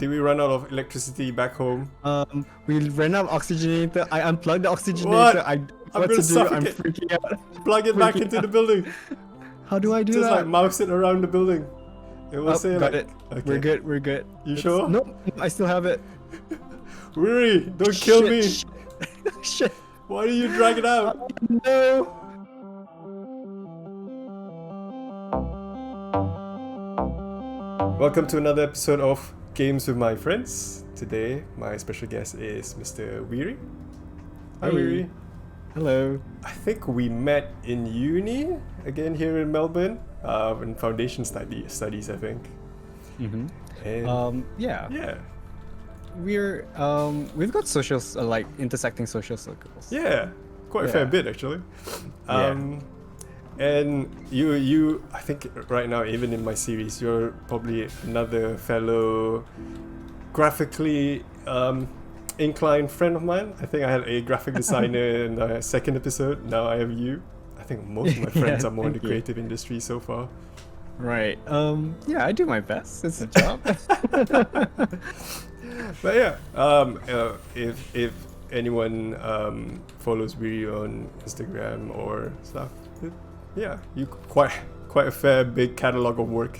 Did we run out of electricity back home? We ran out of oxygenator. I unplugged the What? oxygenator. I what gonna to do? I'm suffocate. freaking out. Plug it back Freaking into out. the building. How do I do Just that? like mouse it around the building. It will say got like, it. okay. We're good. We're good. You sure? Nope. I still have it. Wiri, don't kill me. Shit. Shit. Why do you drag it out? No. Welcome to another episode of Games with My Friends. Today, my special guest is Mr. Wiri. Hi, Hey. Wiri. Hello. I think we met in uni, again here in Melbourne, in foundation studies, I think. Mm-hmm. And Yeah. We've got social like intersecting social circles. yeah, quite a fair Yeah. bit actually. Yeah. And you, I think right now, even in my series, you're probably another fellow graphically inclined friend of mine. I think I had a graphic designer in the second episode. Now I have you. I think most of my friends Yeah, are more in the thank you. creative industry so far. Right. Yeah, I do my best. It's a job. But yeah, if anyone follows Wiri on Instagram or stuff, yeah, you quite a fair big catalog of work.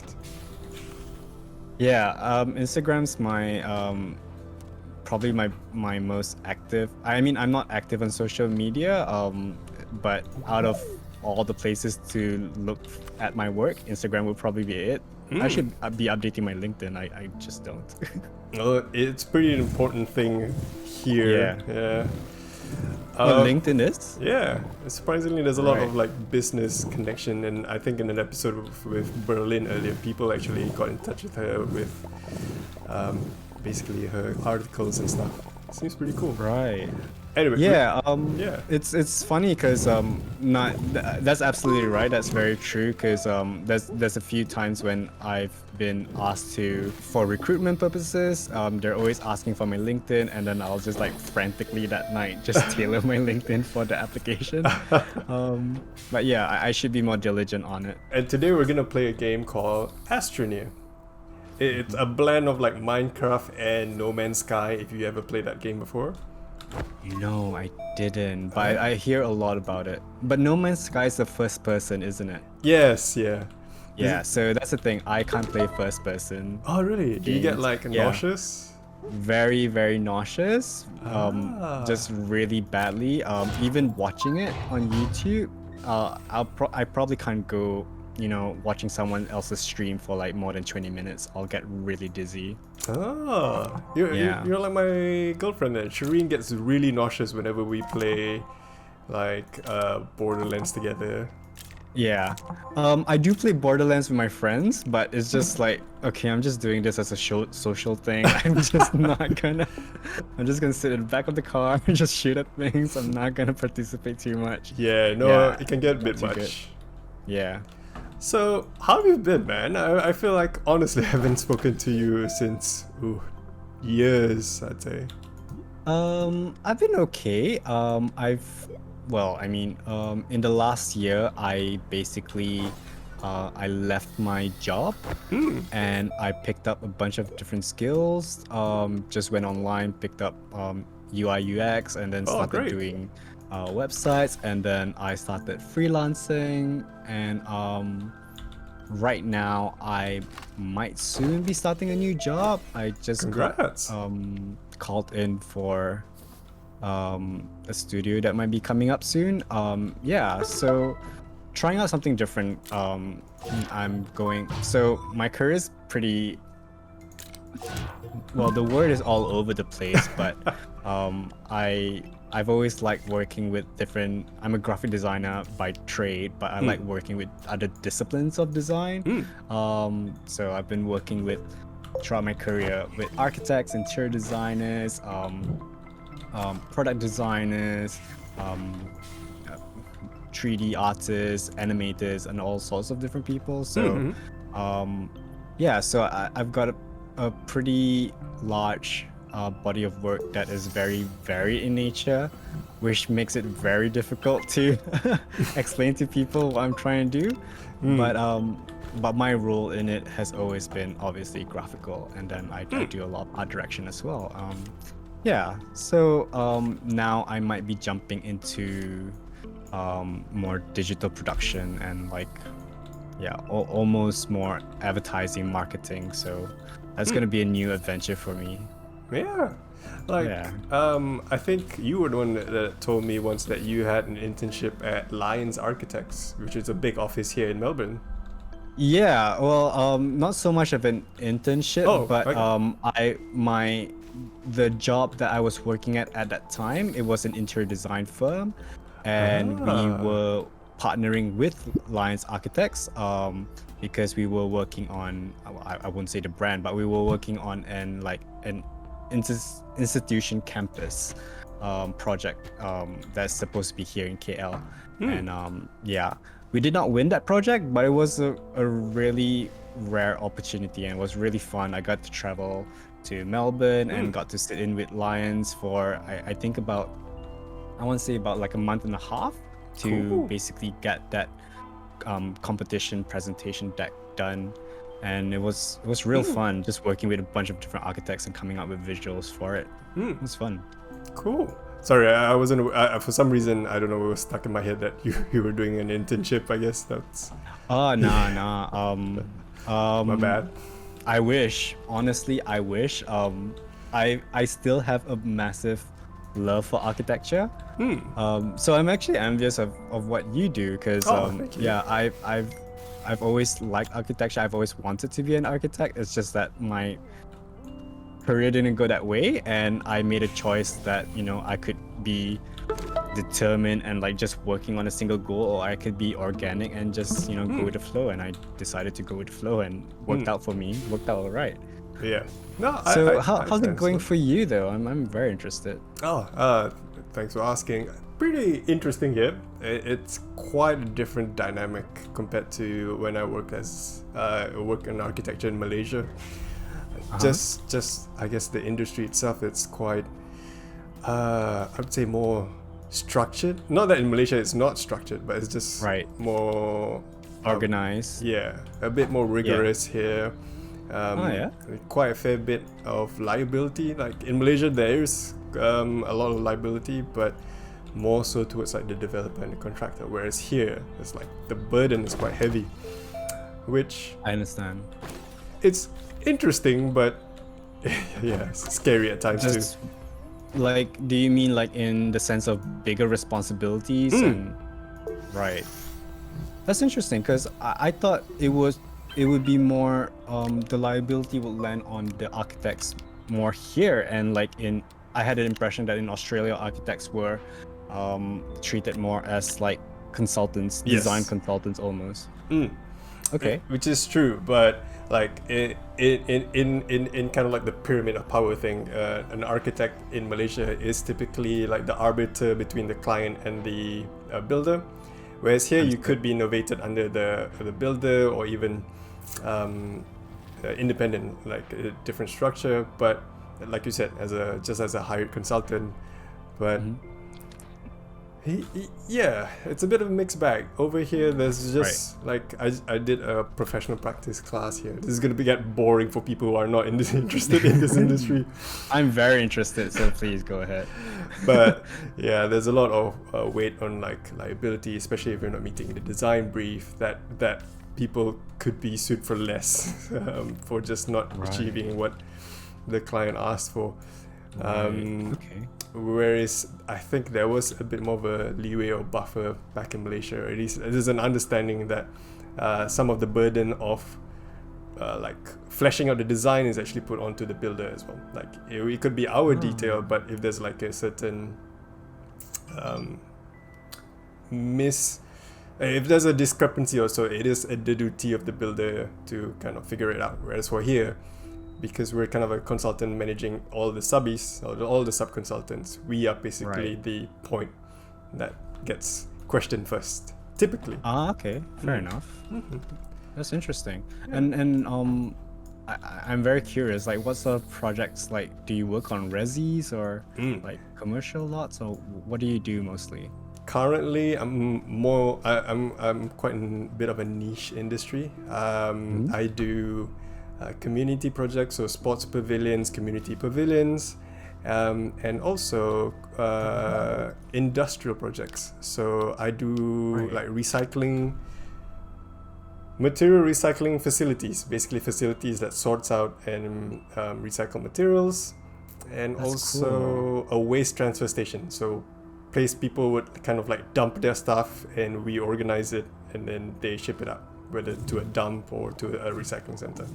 Yeah, Instagram's my probably my most active. I mean, I'm not active on social media, but out of all the places to look at my work, Instagram would probably be it. I should be updating my LinkedIn. I just don't. Well, it's pretty important thing here. Yeah. LinkedIn is? Yeah, surprisingly, there's a lot Right. of like business connection, and I think in an episode with Berlin earlier, people actually got in touch with her with basically her articles and stuff. Seems pretty cool. Right. Anyway, Yeah, yeah. it's funny because that's absolutely right. That's very true because there's a few times when I've been asked to for recruitment purposes. They're always asking for my LinkedIn, and then I'll just like frantically that night just tailor my LinkedIn for the application. But yeah, I should be more diligent on it. And today we're gonna play a game called Astroneer. It's a blend of like Minecraft and No Man's Sky. If you ever played that game before. No, I didn't, but I hear a lot about it. But No Man's Sky is the first person, isn't it? Yes, yeah. Yeah, so that's the thing. I can't play first person. Oh really? Do you get Games. like Yeah. nauseous? Very, very nauseous. Ah. Just really badly. Even watching it on YouTube, I probably can't go, watching someone else's stream for like more than 20 minutes. I'll get really dizzy. Ah, you're like my girlfriend then. Shireen gets really nauseous whenever we play like Borderlands together. Yeah. I do play Borderlands with my friends, but it's just like, okay, I'm just doing this as a social thing. I'm just gonna sit in the back of the car and just shoot at things. I'm not gonna participate too much. Yeah, no, Yeah, it can get a bit not too much. Yeah. So, how have you been, man? I feel like honestly I haven't spoken to you since years, I'd say. I've been okay. In the last year, I basically, I left my job and I picked up a bunch of different skills. Just went online, picked up UI UX, and then started great. doing websites, and then I started freelancing, and right now I might soon be starting a new job. I just Congrats. got called in for a studio that might be coming up soon. So trying out something different. So my career is pretty, well, the word is all over the place, but I've always liked working with different. I'm a graphic designer by trade, but I like working with other disciplines of design. So I've been working throughout my career with architects, interior designers, product designers, 3D artists, animators, and all sorts of different people. So so I've got a pretty large body of work that is very varied in nature, which makes it very difficult to explain to people what I'm trying to do. But but my role in it has always been obviously graphical, and then I do a lot of art direction as well. Yeah, so now I might be jumping into more digital production and like yeah, almost more advertising marketing. So that's gonna be a new adventure for me. Yeah. Like, Yeah. I think you were the one that told me once that you had an internship at Lions Architects, which is a big office here in Melbourne. Yeah, well, not so much of an internship, Oh, but okay. the job that I was working at that time, it was an interior design firm, and we Ah. were partnering with Lions Architects, because we were working on, I wouldn't say the brand, but we were working on an institution campus project that's supposed to be here in KL, and yeah. We did not win that project, but it was a really rare opportunity and it was really fun. I got to travel to Melbourne and got to sit in with Lions for I think about, I want to say about like a month and a half to Cool. basically get that competition presentation deck done. And it was real fun just working with a bunch of different architects and coming up with visuals for it. It was fun. Cool. Sorry, I wasn't. For some reason, I don't know. It was stuck in my head that you were doing an internship. I guess that's Oh, nah. my bad. I wish, honestly, I wish. I still have a massive love for architecture. So I'm actually envious of what you do because Thank you. yeah, I've always liked architecture. I've always wanted to be an architect. It's just that my career didn't go that way, and I made a choice that I could be determined and like just working on a single goal, or I could be organic and just go with the flow. And I decided to go with the flow, and worked out for me. Worked out all right. Yeah. No. So I how's it going understand. for you though? I'm very interested. Thanks for asking. Pretty interesting here. It's quite a different dynamic compared to when I work in architecture in Malaysia. Just I guess the industry itself, it's quite I would say more structured. Not that in Malaysia it's not structured, but it's just Right. more Organized. yeah, a bit more rigorous here. Oh yeah. Quite a fair bit of liability. Like in Malaysia, there is a lot of liability, but more so towards like the developer and the contractor. Whereas here, it's like the burden is quite heavy, which I understand. it's interesting, but yeah, it's scary at times Just too. like, do you mean like in the sense of bigger responsibilities and right? That's interesting because I thought it would be more the liability would land on the architects more here, and like I had an impression that in Australia architects were treated more as like consultants, Yes. design consultants almost. Okay. Which is true, but like in kind of like the pyramid of power thing, an architect in Malaysia is typically like the arbiter between the client and the builder, whereas here you could be innovated under the builder or even independent, like a different structure, but like you said, just as a hired consultant. But yeah, it's a bit of a mixed bag. Over here, there's just like I did a professional practice class here. This is gonna get boring for people who are not interested in this industry. I'm very interested, so please go ahead. But yeah, there's a lot of weight on like liability, especially if you're not meeting the design brief. That people could be sued for less for just not achieving what the client asked for. Okay. Whereas I think there was a bit more of a leeway or buffer back in Malaysia. At least there's an understanding that some of the burden of like fleshing out the design is actually put onto the builder as well. Like it could be our detail, but if there's like a certain if there's a discrepancy or so, it is the duty of the builder to kind of figure it out. Whereas for here, because we're kind of a consultant managing all the subbies or all the sub-consultants, we are basically the point that gets questioned first, typically. Okay, fair enough. That's interesting. And I'm very curious, like what sort of projects, like do you work on resis or like commercial lots, or what do you do mostly? currently, I'm quite in a bit of a niche industry. I do community projects, so sports pavilions, community pavilions, and also industrial projects. So I do like material recycling facilities, basically facilities that sorts out and recycle materials, and That's also a waste transfer station. So place people would kind of like dump their stuff and we organize it and then they ship it out, whether to a dump or to a recycling center.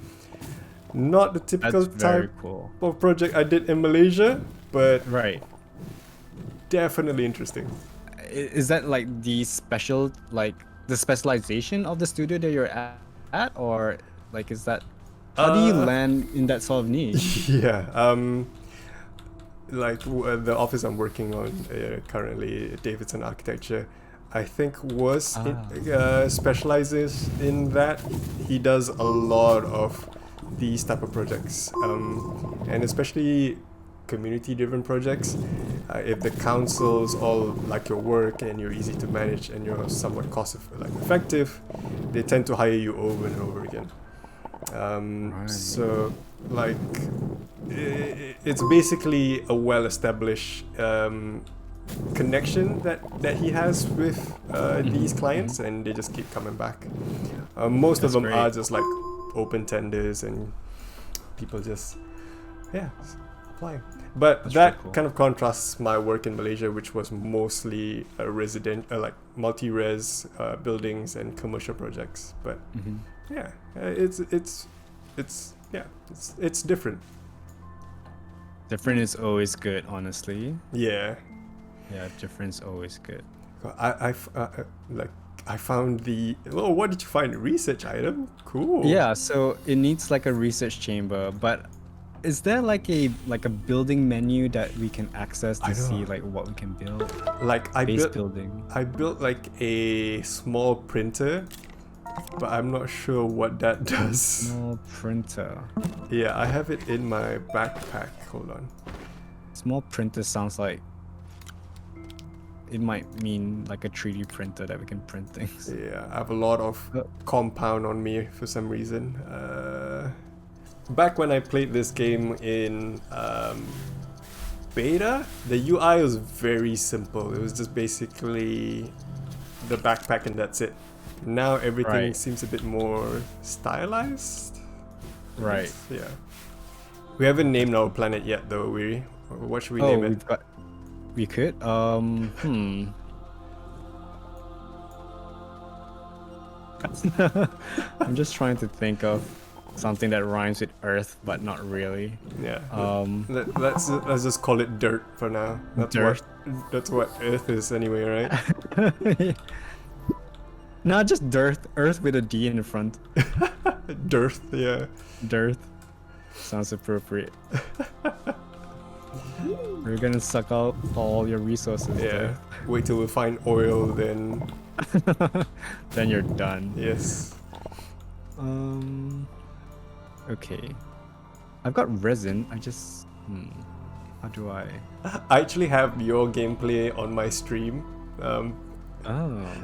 Not the typical That's very type cool. of project I did in Malaysia, but Right. definitely interesting. Is that like the specialization of the studio that you're at, or like is that how do you land in that sort of niche? Yeah, the office I'm working on currently, Davidson Architecture, I think specializes in that. He does a lot of these type of projects, and especially community-driven projects. If the councils all like your work and you're easy to manage and you're somewhat effective, they tend to hire you over and over again. So like it's basically a well-established connection that he has with these clients, and they just keep coming back. Most of them are just like open tenders and people just applying. But That's that really cool. kind of contrasts my work in Malaysia, which was mostly like multi-res buildings and commercial projects. But it's different. Different is always good, honestly. Yeah, Different is always good. I found what did you find? Research item? Cool. Yeah, so it needs like a research chamber, but is there like a building menu that we can access to see like what we can build? Like I built like a small printer, but I'm not sure what that does. Small printer. Yeah, I have it in my backpack. Hold on. Small printer sounds like it might mean like a 3D printer that we can print things. Yeah, I have a lot of compound on me for some reason. Back when I played this game in beta, the UI was very simple. It was just basically the backpack and that's it. Now everything seems a bit more stylized. Right. Yeah. We haven't named our planet yet though, Wiri. What should we name it? We could. I'm just trying to think of something that rhymes with Earth, but not really. Yeah. Let's just call it Dirt for now. That's what Earth is anyway, right? No, just Dirt. Earth with a D in the front. Dirt, yeah. Dirt. Sounds appropriate. We're gonna suck out all your resources. Yeah. Wait till we find oil, then. Then you're done. Yes. Okay. I've got resin. I just. How do I? I actually have your gameplay on my stream.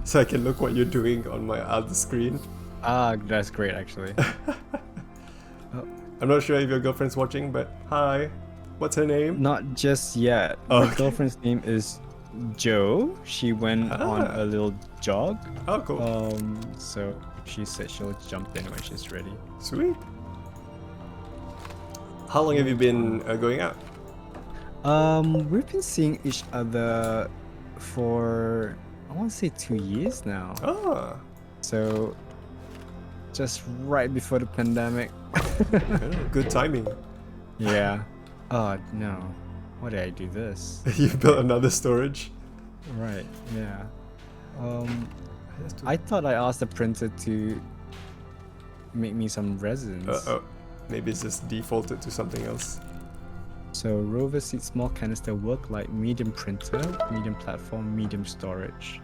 So I can look what you're doing on my other screen. That's great actually. I'm not sure if your girlfriend's watching, but hi. What's her name? Not just yet. My girlfriend's name is Jo. She went on a little jog. Oh, cool. So she said she'll jump in when she's ready. Sweet. How long have you been going out? We've been seeing each other for I want to say 2 years now. Oh. So just right before the pandemic. Good timing. Yeah. Oh no. Why did I do this? You built another storage? Right, yeah. I thought I asked the printer to make me some resins. Maybe it's just defaulted to something else. So Rover seat small canister work like medium printer, medium platform, medium storage.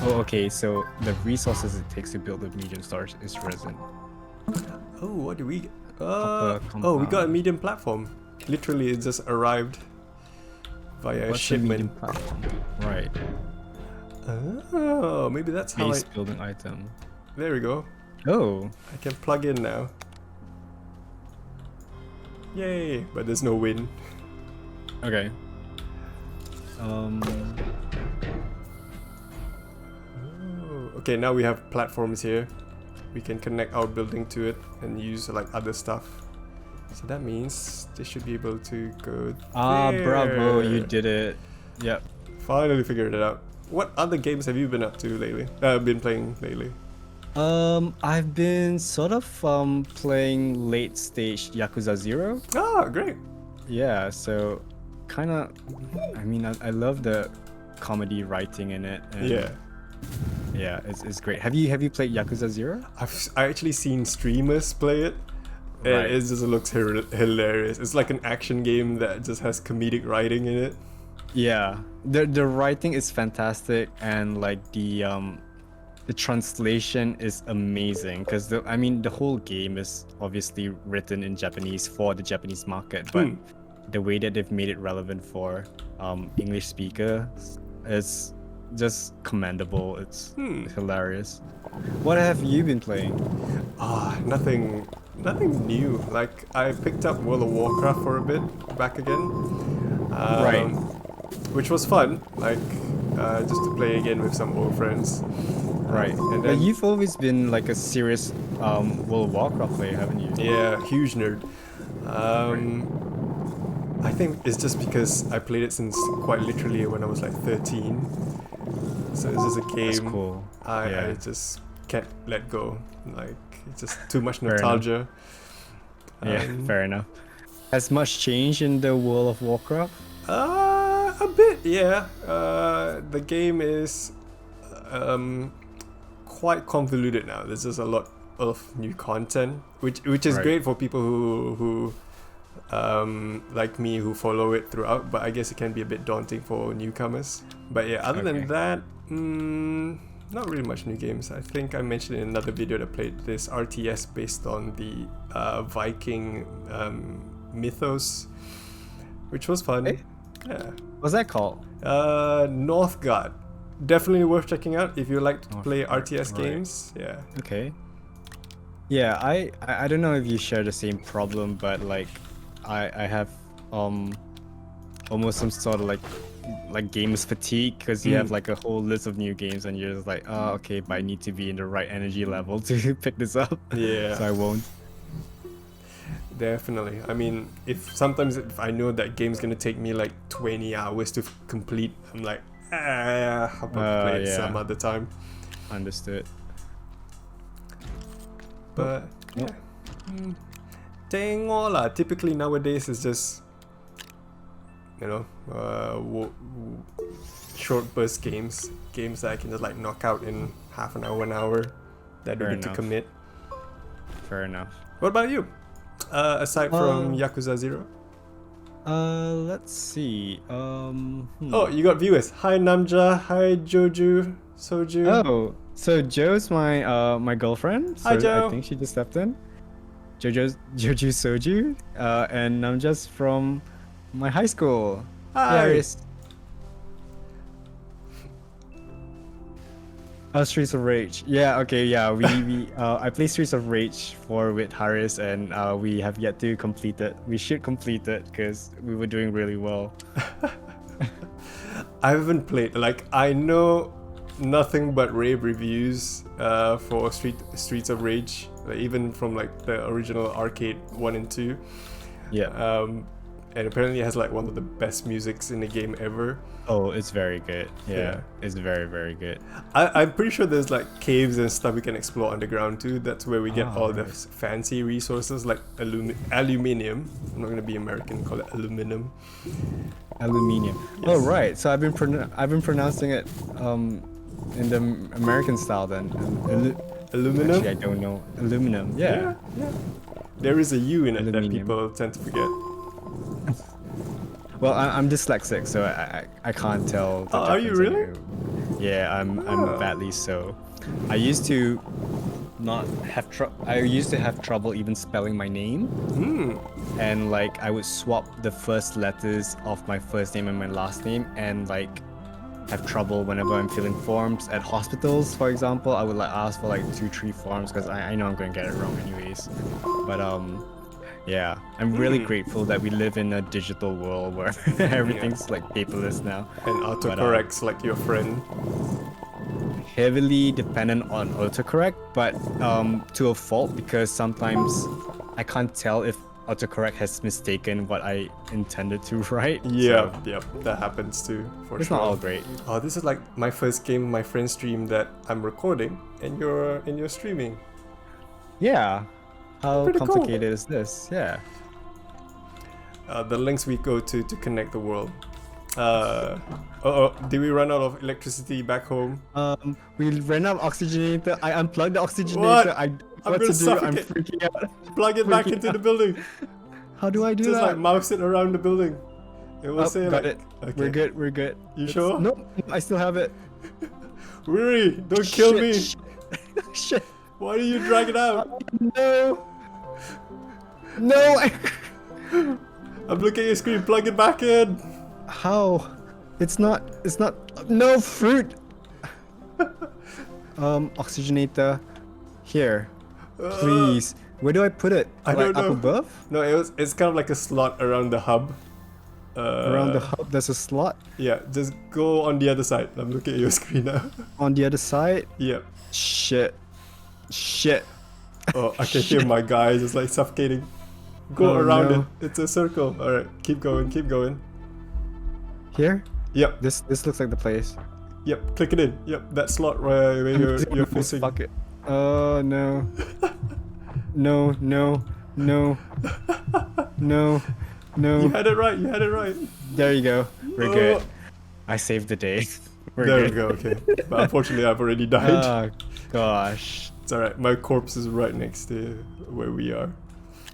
Oh, okay, so the resources it takes to build the medium storage is resin. Oh, what do we get? We got a medium platform. Literally, it just arrived via What's shipment. the medium platform? Right. Oh, maybe that's how Base building item. There we go. Oh. I can plug in now. Yay! But there's no win. Okay. Okay, now we have platforms here. We can connect our building to it and use like other stuff. So that means they should be able to go there. Bravo, you did it. Yep. Finally figured it out. What other games have you been up to lately? Been playing lately? I've been sort of playing late stage Yakuza 0. Ah, great. Yeah, so kind of, I mean, I love the comedy writing in it. And Yeah. Yeah, it's great. Have you played Yakuza 0? I actually seen streamers play it. And Right. it just looks hilarious. It's like an action game that just has comedic writing in it. Yeah, the writing is fantastic, and like the translation is amazing because the whole game is obviously written in Japanese for the Japanese market, but the way that they've made it relevant for English speakers is just commendable. It's hilarious. What have you been playing? Nothing new. Like I picked up World of Warcraft for a bit back again. Right. Which was fun, like just to play again with some old friends. Right. And But then, you've always been like a serious World of Warcraft player, haven't you? yeah, huge nerd. I think it's just because I played it since quite literally when I was like 13. So this is a game That's cool. I just can't let go. Like it's just too much Fair enough. nostalgia. Yeah, fair enough. Has much changed in the World of Warcraft? A bit, yeah. The game is quite convoluted now. There's just a lot of new content, which is Right. great for people who like me who follow it throughout. But I guess it can be a bit daunting for newcomers. But yeah, other Okay. than that, not really much new games. I think I mentioned in another video that I played this RTS based on the Viking mythos, which was fun. Hey? Yeah. What's that called? Northgard. Definitely worth checking out if you like to play Northgard, RTS right. games. Yeah. Okay. Yeah, I don't know if you share the same problem, but like I have almost some sort of like games fatigue because you have like a whole list of new games and you're just like, oh okay, but I need to be in the right energy level to pick this up. Yeah. So I won't. Definitely. I mean, if I know that game's gonna take me like 20 hours to complete, I'm like, I'll probably play it some yeah. other time. Understood. But yeah. Tengok lah. Typically nowadays it's just, you know, short burst games that I can just like knock out in half an hour, 1 hour. That Fair don't need to enough. commit. Fair enough. What about you? Aside from Yakuza 0? Let's see. Oh, you got viewers. Hi Namja. Hi Joju. Soju. Oh, so Joe's my girlfriend. So Hi, Joe. I think she just stepped in. Joju Soju, and I'm just from my high school. Hi. Paris. Streets of Rage. Yeah, okay, yeah. We I play Streets of Rage with Harris, and we have yet to complete it. We should complete it because we were doing really well. I haven't played. Like I know nothing but rave reviews for Streets of Rage, like, even from like the original arcade 1 and 2. Yeah. And apparently it has like one of the best musics in the game ever. Oh, it's very good. Yeah, Yeah. it's very, very good. I'm pretty sure there's like caves and stuff we can explore underground too. That's where we get all the nice. fancy resources like aluminium. I'm not gonna be American, call it aluminum. Aluminium. Yes. Oh right. So I've been pronouncing it in the American style then. Aluminum? Actually, I don't know. Aluminum. Yeah. Yeah. There is a U in it that Aluminium. people tend to forget. Well, I'm dyslexic, so I can't tell. The Are you difference really? anymore. Yeah, I'm badly so. I used to not have I used to have trouble even spelling my name. And like I would swap the first letters of my first name and my last name, and like have trouble whenever I'm filling forms at hospitals, for example. I would like ask for like 2-3 forms because I know I'm going to get it wrong anyways. But yeah, I'm really grateful that we live in a digital world where everything's like paperless now. And autocorrects like your friend. Heavily dependent on autocorrect, but to a fault, because sometimes I can't tell if autocorrect has mistaken what I intended to write. Yeah, So yep, that happens too, for it's sure. not all great. Oh, this is like my first game, my friend stream that I'm recording, and you're streaming. Yeah. How Pretty cool. complicated is this? Yeah. The links we go to connect the world. Did we run out of electricity back home? We ran out of oxygenator. I unplugged the oxygenator. What? I what gonna to do? I'm suffocate. freaking out. Plug it back Freaking into out. the building. How do I do Just that? like mouse it around the building. It will say got like, it. Okay. We're good. We're good. You sure? Nope. I still have it. Wiri, don't kill Shit, me. Shit. Shit. Why do you drag it out? No. No. I'm looking at your screen. Plug it back in. How? It's not. No fruit. Oxygenator. Here. Please. Where do I put it? I Like don't know. up above? No, it's kind of like a slot around the hub. Around the hub, there's a slot. Yeah, just go on the other side. I'm looking at your screen now. On the other side. Yep. Shit. Oh, I can hear my guys. It's like suffocating. Go Oh, around no. it. It's a circle. All right, keep going. Keep going. Here? Yep. This looks like the place. Yep. Click it in. Yep. That slot where you're facing. Fuck it. Oh no. No. No. You had it right. You had it right. There you go. We're Oh. good. I saved the day. We're There we good. go. Okay. But unfortunately, I've already died. Oh gosh. It's alright. My corpse is right next to where we are.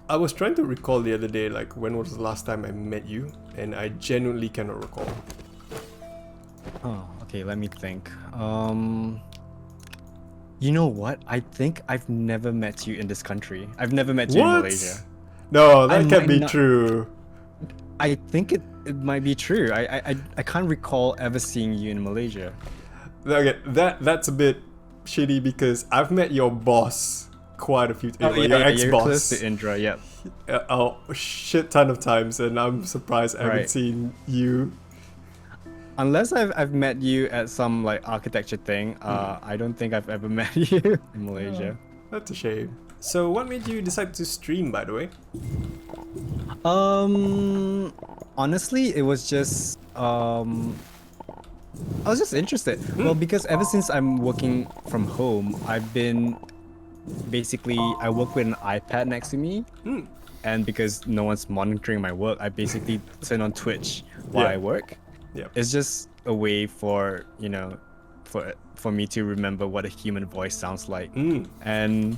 I was trying to recall the other day, like when was the last time I met you, and I genuinely cannot recall. Oh, okay, let me think. You know what? I think I've never met you in this country. I've never met you in Malaysia. No, I that can't might be not- true. I think it might be true. I can't recall ever seeing you in Malaysia. Okay, that's a bit shitty because I've met your boss quite a few times. Your you're ex-boss. close to Indra, yep. A shit ton of times, and I'm surprised I haven't Right. seen you. Unless I've met you at some like architecture thing, I don't think I've ever met you in Malaysia. That's a shame. So, what made you decide to stream, by the way? Honestly, it was just I was just interested. Well, because ever since I'm working from home, I've been basically I work with an iPad next to me, and because no one's monitoring my work, I basically turn on Twitch while Yeah. I work. Yeah. It's just a way for for me to remember what a human voice sounds like. And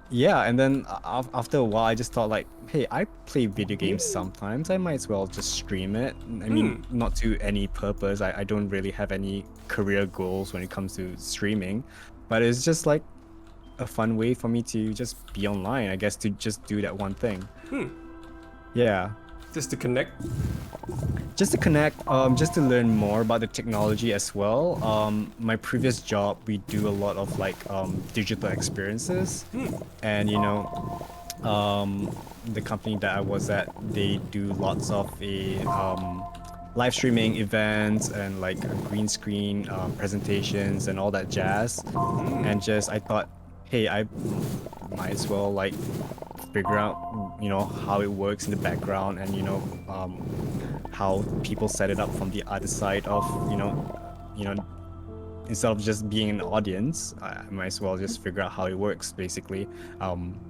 yeah, and then after a while I just thought like, hey, I play video games sometimes, I might as well just stream it. I mean, not to any purpose. I don't really have any career goals when it comes to streaming, but it's just like a fun way for me to just be online, I guess, to just do that one thing. Yeah. Just to connect? Just to connect, just to learn more about the technology as well. My previous job, we do a lot of like digital experiences, and the company that I was at, they do lots of live streaming events and like green screen presentations and all that jazz. And just I thought, hey, I might as well like figure out how it works in the background, and how people set it up from the other side of instead of just being an audience, I might as well just figure out how it works, basically,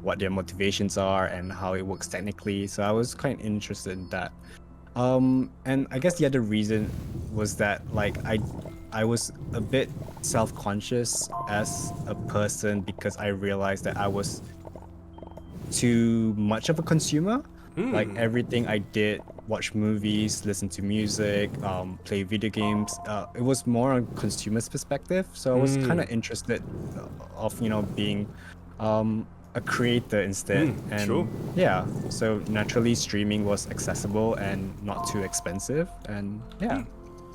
what their motivations are and how it works technically. So I was quite interested in that. And I guess the other reason was that like I was a bit self-conscious as a person because I realized that I was too much of a consumer. Like everything I did, watch movies, listen to music, play video games, it was more on consumer's perspective. So I was kind of interested of being a creator instead. And sure. yeah, so naturally streaming was accessible and not too expensive, and yeah.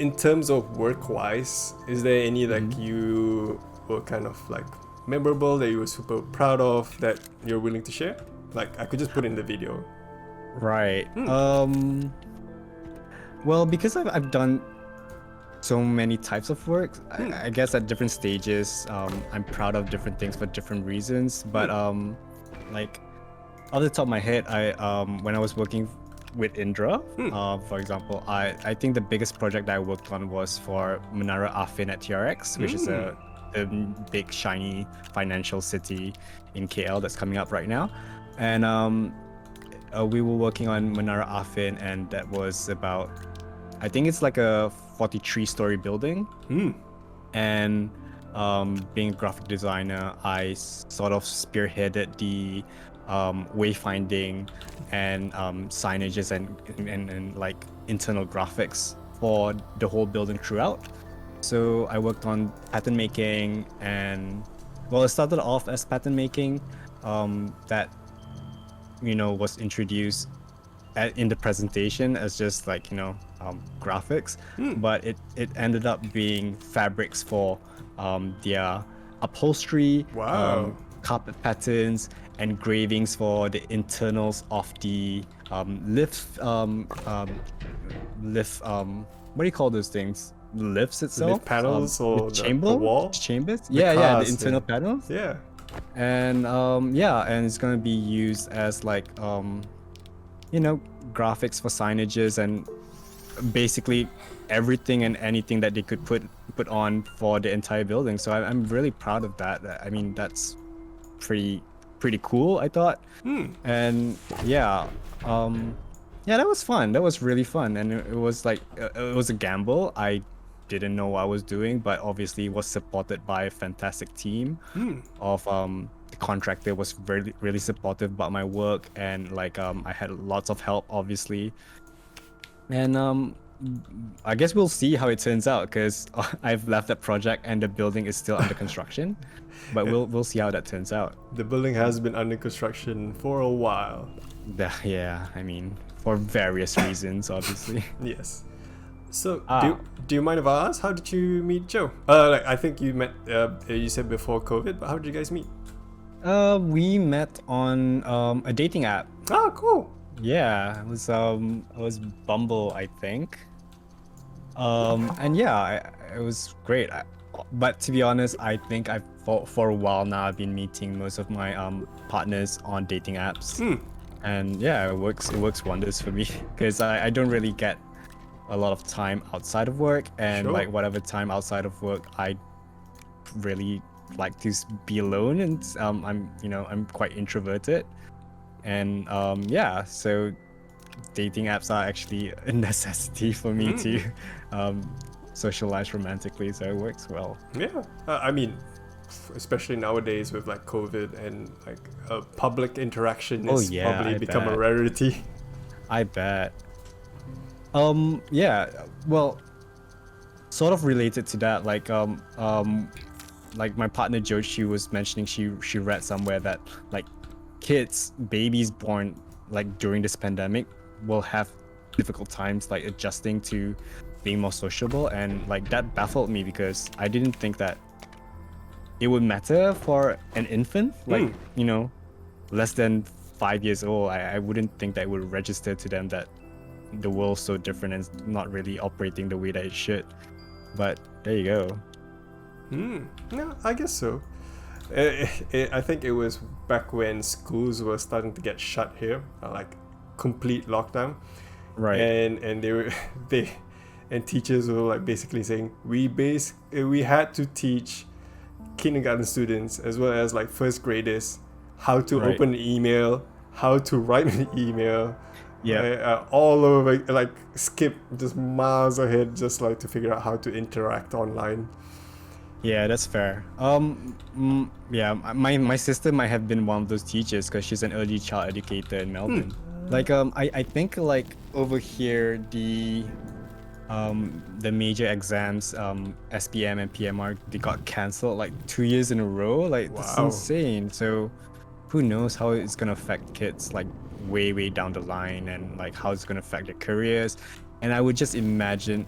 in terms of work-wise, is there any like you were kind of like memorable that you were super proud of that you're willing to share? Like I could just put in the video. Right. Well, because I've done so many types of work, I guess at different stages, I'm proud of different things for different reasons. But like off the top of my head, when I was working with Indra, for example, I think the biggest project that I worked on was for Menara Afin at TRX, which is a big shiny financial city in KL that's coming up right now. And we were working on Menara Afin, and that was about, I think it's like a 43-story building. And being a graphic designer, I sort of spearheaded the wayfinding and signages and like internal graphics for the whole building throughout. So I worked on pattern making, and well, it started off as pattern making that was introduced in the presentation as just like graphics, but it ended up being fabrics for their upholstery, carpet patterns, engravings for the internals of the lift, what do you call those things? Lifts itself? Lift panels or the wall? Chambers? The Yeah, cars, the internal panels. Yeah. And and it's gonna be used as like graphics for signages and basically everything and anything that they could put on for the entire building. So I'm really proud of that. I mean, that's pretty cool, I thought. And that was fun. That was really fun, and it was like it was a gamble. I didn't know what I was doing, but obviously was supported by a fantastic team of the contractor was really supportive about my work, and like I had lots of help, obviously. And I guess we'll see how it turns out, because I've left that project and the building is still under construction. But we'll see how that turns out. The building has been under construction for a while. Yeah, I mean, for various reasons, obviously. Yes. So, do you mind if I ask, how did you meet Joe? Like I think you met, you said before COVID, but how did you guys meet? We met on a dating app. Oh, cool. Yeah, it was Bumble, I think. And yeah, it was great. But to be honest, I think for a while now I've been meeting most of my partners on dating apps. And yeah, it works wonders for me, because I don't really get a lot of time outside of work, and like whatever time outside of work, I really like to be alone, and I'm quite introverted, and so dating apps are actually a necessity for me to socialize romantically, so it works well. Yeah, I mean, especially nowadays with like COVID and like public interaction is probably become a rarity. I bet. Yeah, well, sort of related to that, like my partner Jo, she was mentioning she read somewhere that like babies born like during this pandemic will have difficult times like adjusting to being more sociable, and like that baffled me, because I didn't think that it would matter for an infant, like less than 5 years old. I wouldn't think that it would register to them that the world's so different and not really operating the way that it should. But there you go. Yeah, I guess so. I think it was back when schools were starting to get shut here, like complete lockdown, right? And and teachers were like basically saying we had to teach kindergarten students as well as like first graders how to open an email, how to write an email. All over, like skip just miles ahead, just like to figure out how to interact online. Yeah, that's fair. My sister might have been one of those teachers, because she's an early child educator in Melbourne. Like I think like over here the major exams, SPM and PMR, they got cancelled like 2 years in a row. Like that's insane. So who knows how it's gonna affect kids like way down the line, and like how it's gonna affect their careers. And I would just imagine,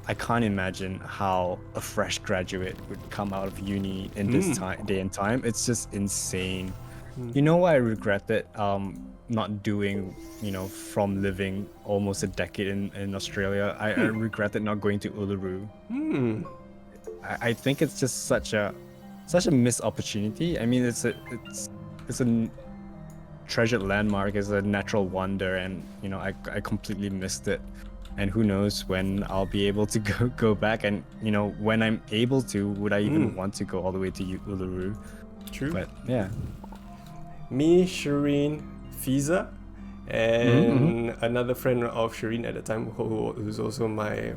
I can't imagine how a fresh graduate would come out of uni in this time, day and time. It's just insane. You know what I regretted not doing, from living almost a decade in Australia? I regretted not going to Uluru. I think it's just such a missed opportunity. I mean, it's a treasured landmark, it's a natural wonder, and I completely missed it. And who knows when I'll be able to go back, and when I'm able to, would I even want to go all the way to Uluru? True. But yeah. Me, Shireen, Fiza, and another friend of Shireen at the time, who's also my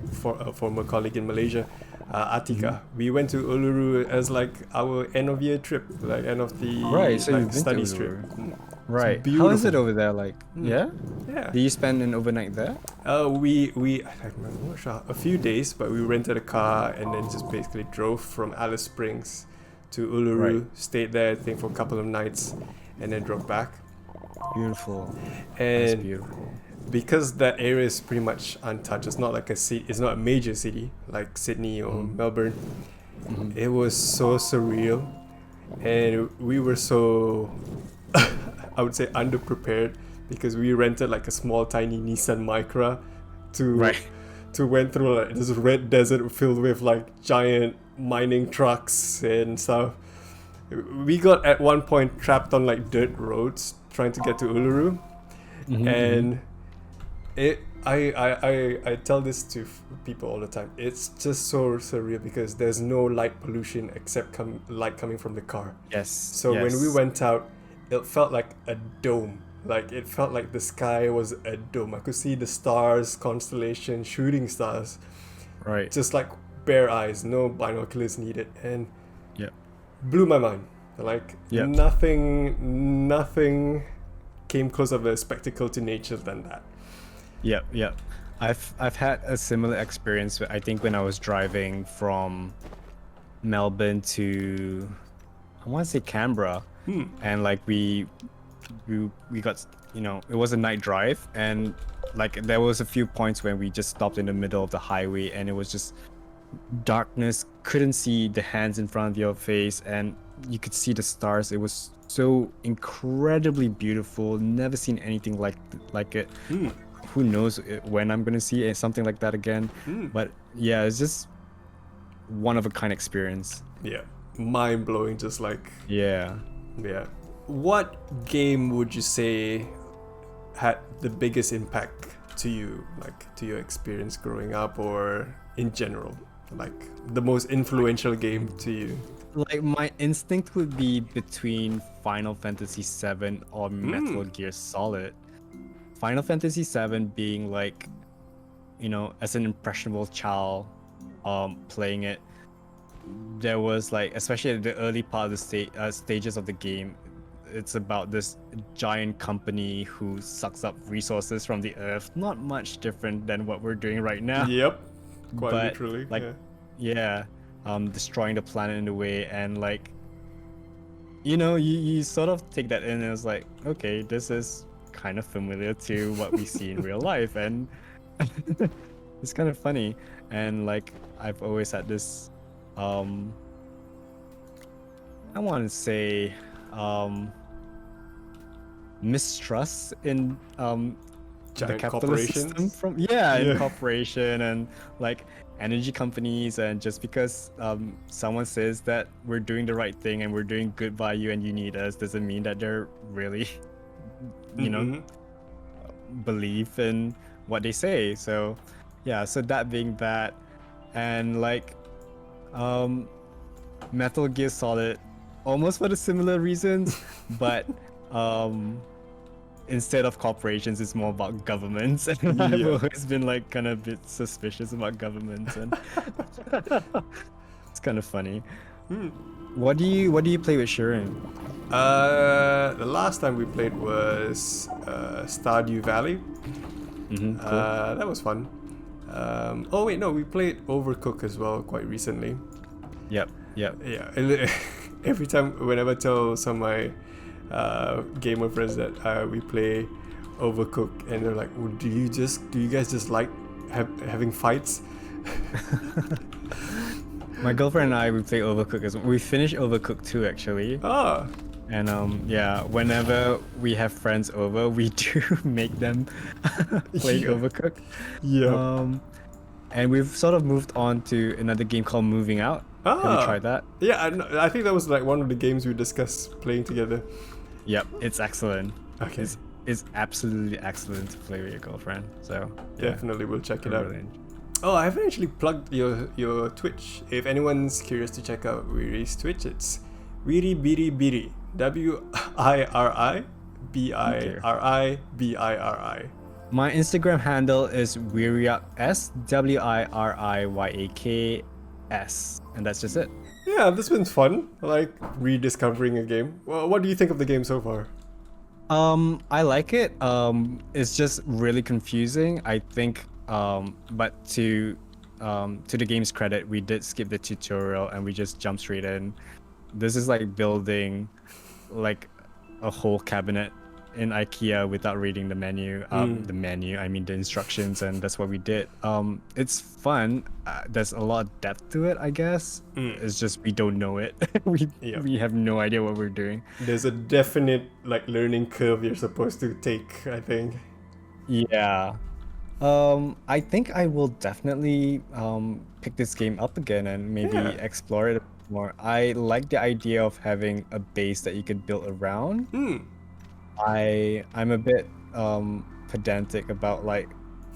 former colleague in Malaysia, Atika. We went to Uluru as like our end of year trip, like end of the So you've been to studies Uluru. trip. Right. How beautiful. is it over there? Like, yeah? Yeah. Did you spend an overnight there? We I'm not sure, a few days, but we rented a car and then just basically drove from Alice Springs to Uluru, stayed there I think for a couple of nights, and then drove back. Beautiful. And That's beautiful. because that area is pretty much untouched, it's not like it's not a major city like Sydney or Melbourne. It was so surreal, and we were so I would say underprepared, because we rented like a small tiny Nissan Micra to went through like this red desert filled with like giant mining trucks and stuff. We got at one point trapped on like dirt roads trying to get to Uluru, and I tell this to people all the time. It's just so surreal because there's no light pollution except light coming from the car. Yes. So when we went out, it felt like a dome. Like it felt like the sky was a dome. I could see the stars, constellations, shooting stars. Right. Just like bare eyes, no binoculars needed, and blew my mind. Like nothing came close of a spectacle to nature than that. Yep. I've had a similar experience. I think when I was driving from Melbourne to, I want to say Canberra, and like we got, it was a night drive, and like there was a few points when we just stopped in the middle of the highway, and it was just darkness, couldn't see the hands in front of your face, and you could see the stars. It was so incredibly beautiful. Never seen anything like it. Who knows when I'm gonna see something like that again. But yeah, it's just one of a kind experience. Yeah, mind blowing. Just like yeah. What game would you say had the biggest impact to you, like to your experience growing up, or in general, like the most influential game to you? Like my instinct would be between Final Fantasy VII or Metal Gear Solid. Final Fantasy VII being like, as an impressionable child, playing it, there was like, especially at the early part of the stages of the game, it's about this giant company who sucks up resources from the earth. Not much different than what we're doing right now. Yep, quite literally. Like, destroying the planet in a way, and like, you sort of take that in and it's like, okay, this is kind of familiar to what we see in real life, and it's kind of funny. And like, I've always had this I want to say mistrust in the capitalist system from in corporation and like energy companies, and just because someone says that we're doing the right thing and we're doing good by you and you need us, doesn't mean that they're really believe in what they say. So so that being that, and like Metal Gear Solid, almost for the similar reasons, but instead of corporations, it's more about governments, and I've always been like kind of a bit suspicious about governments, and it's kind of funny. What do you play with Shirin? The last time we played was Stardew Valley. Cool. That was fun. Oh wait, no, we played Overcooked as well quite recently. Yep. Yeah. Every time, whenever I tell some of my gamer friends that we play Overcooked, and they're like, well, do you guys just like having fights. My girlfriend and I, we play Overcooked as well. We finished Overcooked 2 actually. Ah, And yeah, whenever we have friends over, we do make them play Yeah. Overcooked. yeah. And we've sort of moved on to another game called Moving Out. Have you tried that? Yeah, I think that was like one of the games we discussed playing together. Yep, it's excellent. Okay. It's absolutely excellent to play with your girlfriend. So yeah, Definitely, we'll check it I out. really enjoy- Oh, I haven't actually plugged your Twitch. If anyone's curious to check out Wiri's Twitch, it's Wiri Biri Biri. WIRI My Instagram handle is Wiriyaks, WIRIYAKS, and that's just it. Yeah, this one's fun. I like rediscovering a game. Well, what do you think of the game so far? I like it. It's just really confusing. I think, but to the game's credit, we did skip the tutorial and we just jumped straight in. This is like building like a whole cabinet in IKEA without reading the menu. I mean the instructions, and that's what we did. It's fun. There's a lot of depth to it, I guess. It's just we don't know it. we have no idea what we're doing. There's a definite like learning curve you're supposed to take, I think. Yeah. I think I will definitely pick this game up again and maybe explore it a bit more. I like the idea of having a base that you could build around. I'm a bit pedantic about like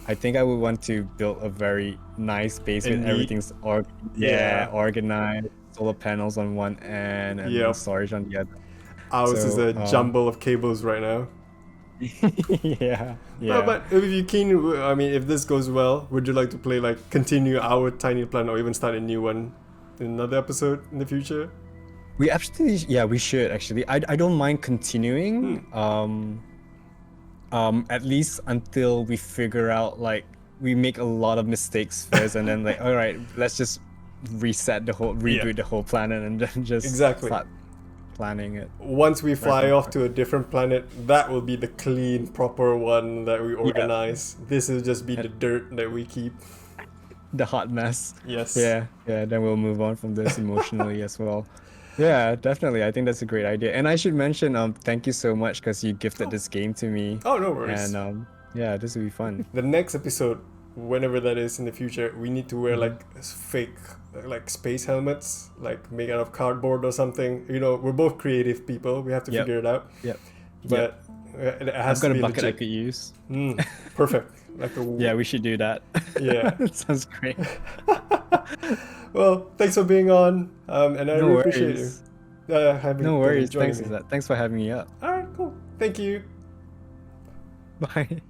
I think I would want to build a very nice base with everything's organized, solar panels on one end and storage on the other. Ours is a jumble of cables right now. yeah. But if you keen, I mean, if this goes well, would you like to play like continue our tiny planet or even start a new one in another episode in the future? We actually, we should actually. I don't mind continuing. At least until we figure out like we make a lot of mistakes first, and then like, all right, let's just reset the whole, reboot the whole planet, and then just start planning it. Once we fly off to a different planet, that will be the clean, proper one that we organize. This will just be the dirt that we keep. The hot mess. Yes. Yeah. Then we'll move on from this emotionally as well. Yeah, definitely. I think that's a great idea. And I should mention, thank you so much because you gifted this game to me. Oh, no worries. And yeah, this will be fun. The next episode, whenever that is in the future, we need to wear like fake like space helmets, like made out of cardboard or something. You know, we're both creative people. We have to figure it out. But it has I've got to be a bucket legit. I could use. Perfect. Like we should do that. Yeah. It sounds great. Well, thanks for being on, and I really appreciate you. No worries. Thanks for having me up. All right, cool. Thank you. Bye.